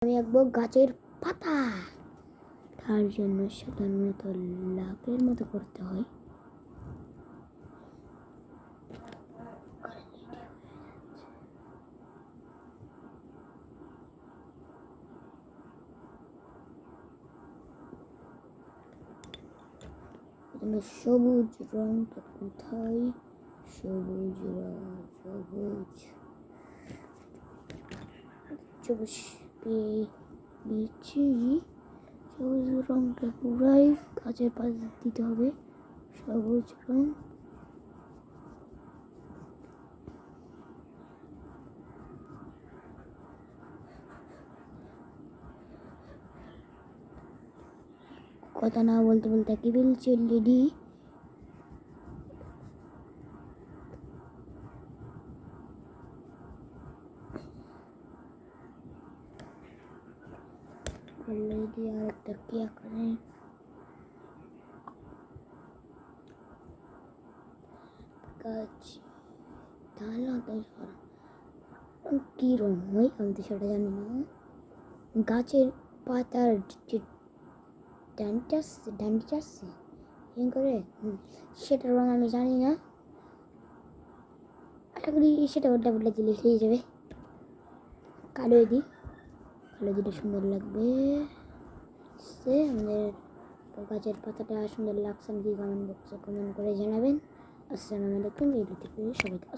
আমি আঁকবো গাছের পাতা। তার জন্য সাধারণত লাভের মতো করতে হয়। সবুজ রংটা কোথায়? সবুজ রং, সবুজ সবুজ বিচি। সবুজ রংটা পুরাই গাছের পাতা দিতে হবে। সবুজ রং কথা না বলতে বলতে কি বলছি অলরেডি। অলরেডি আর একটা কি আঁকড়ে গাছ তাহলে কি রং হয় আমি তো সেটা জানি না। গাছের পাতার যে ডান্ডিটা আসছে করে সেটার রং আমি জানি না। আশা করি সেটা বলটা দিলে হয়ে যাবে। কালো দিটা সুন্দর লাগবে। সে আমাদের গাছের পাতাটা সুন্দর লাগছে নাকি কমেন্ট বক্সে কমেন্ট করে জানাবেন। আসসালামু আলাইকুম। এই ভিডিওটি সবাইকে